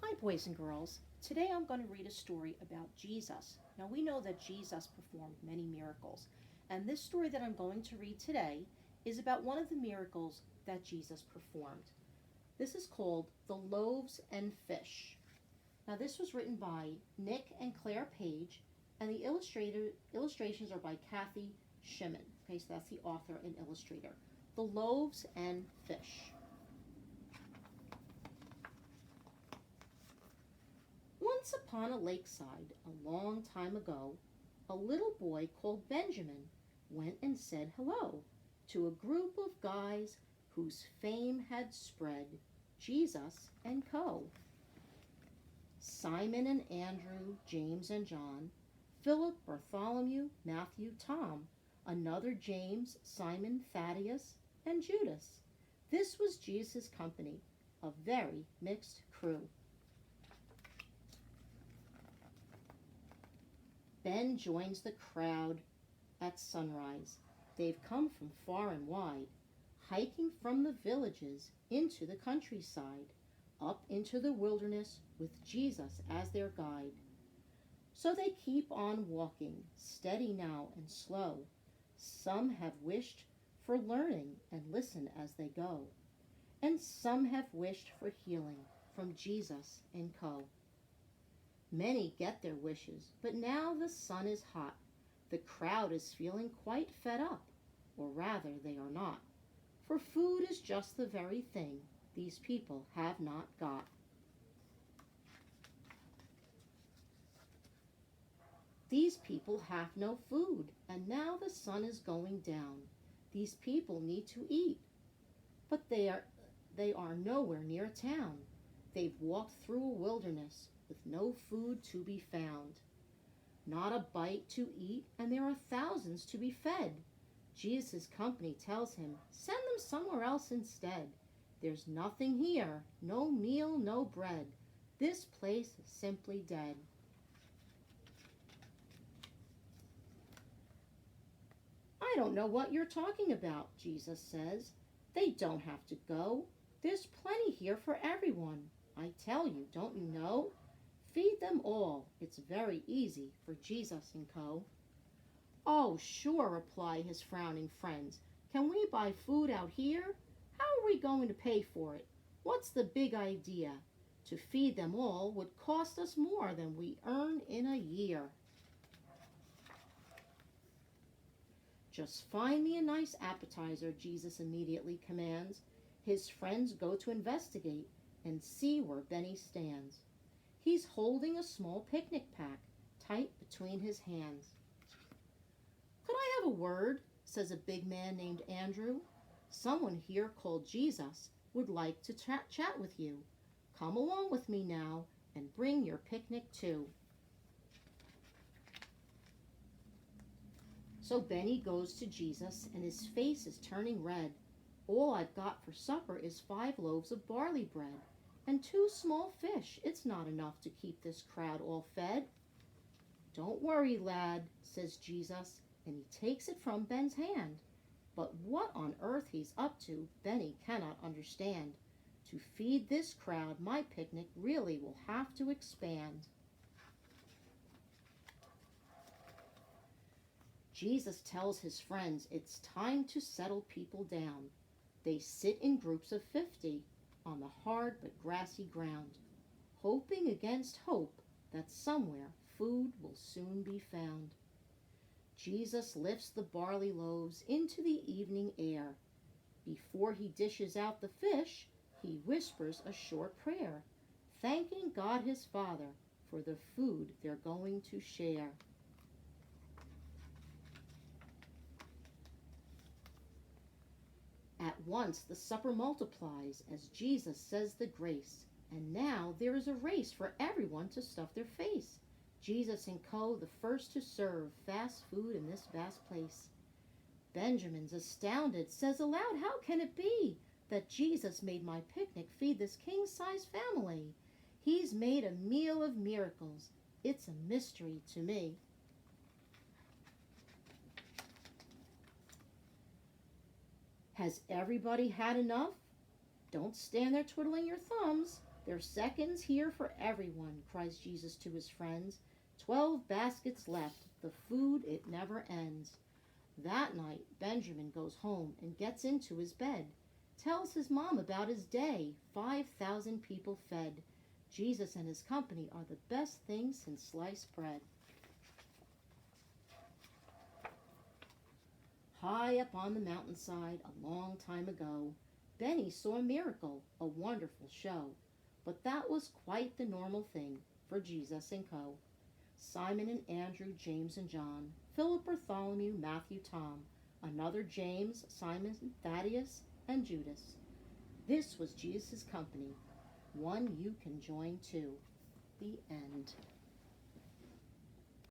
Hi, boys and girls. Today I'm going to read a story about Jesus. Now, we know that Jesus performed many miracles, and this story that I'm going to read today is about one of the miracles that Jesus performed. This is called the Loaves and Fish. Now, this was written by Nick and Claire Page, and the illustrations are by Kathy Shimon. Okay, so that's the author and illustrator. The Loaves and Fish. Once upon a lakeside, a long time ago, a little boy called Benjamin went and said hello to a group of guys whose fame had spread, Jesus and Co. Simon and Andrew, James and John, Philip, Bartholomew, Matthew, Tom, another James, Simon, Thaddeus, and Judas. This was Jesus' company, a very mixed crew. Ben joins the crowd at sunrise. They've come from far and wide, hiking from the villages into the countryside, up into the wilderness with Jesus as their guide. So they keep on walking, steady now and slow. Some have wished for learning and listen as they go, and some have wished for healing from Jesus and Co. Many get their wishes, but now the sun is hot. The crowd is feeling quite fed up, or rather they are not, for food is just the very thing these people have not got. These people have no food, and now the sun is going down. These people need to eat, but they are nowhere near town. They've walked through a wilderness with no food to be found. Not a bite to eat, and there are thousands to be fed. Jesus' company tells him, send them somewhere else instead. There's nothing here, no meal, no bread. This place is simply dead. I don't know what you're talking about, Jesus says. They don't have to go. There's plenty here for everyone. I tell you, don't you know? Feed them all. It's very easy for Jesus and Co. Oh, sure, reply his frowning friends. Can we buy food out here? How are we going to pay for it? What's the big idea? To feed them all would cost us more than we earn in a year. Just find me a nice appetizer, Jesus immediately commands. His friends go to investigate and see where Benny stands. He's holding a small picnic pack tight between his hands. Could I have a word? Says a big man named Andrew. Someone here called Jesus would like to chat with you. Come along with me now and bring your picnic too. So Benny goes to Jesus and his face is turning red. All I've got for supper is 5 loaves of barley bread and 2 small fish. It's not enough to keep this crowd all fed. Don't worry, lad, says Jesus, and he takes it from Ben's hand. But what on earth he's up to, Benny cannot understand. To feed this crowd, my picnic really will have to expand. Jesus tells his friends it's time to settle people down. They sit in groups of 50 on the hard but grassy ground, hoping against hope that somewhere food will soon be found. Jesus lifts the barley loaves into the evening air. Before he dishes out the fish, he whispers a short prayer, thanking God his Father for the food they're going to share. At once the supper multiplies as Jesus says the grace, and now there is a race for everyone to stuff their face. Jesus and Co., the first to serve fast food in this vast place. Benjamin's astounded, says aloud, how can it be that Jesus made my picnic feed this king-size family? He's made a meal of miracles. It's a mystery to me. Has everybody had enough? Don't stand there twiddling your thumbs. There's seconds here for everyone, cries Jesus to his friends. 12 baskets left, the food it never ends. That night, Benjamin goes home and gets into his bed. Tells his mom about his day, 5,000 people fed. Jesus and his company are the best thing since sliced bread. High up on the mountainside, a long time ago, Benny saw a miracle, a wonderful show. But that was quite the normal thing for Jesus and co. Simon and Andrew, James and John, Philip, Bartholomew, Matthew, Tom, another James, Simon, Thaddeus, and Judas. This was Jesus' company, one you can join too. The end.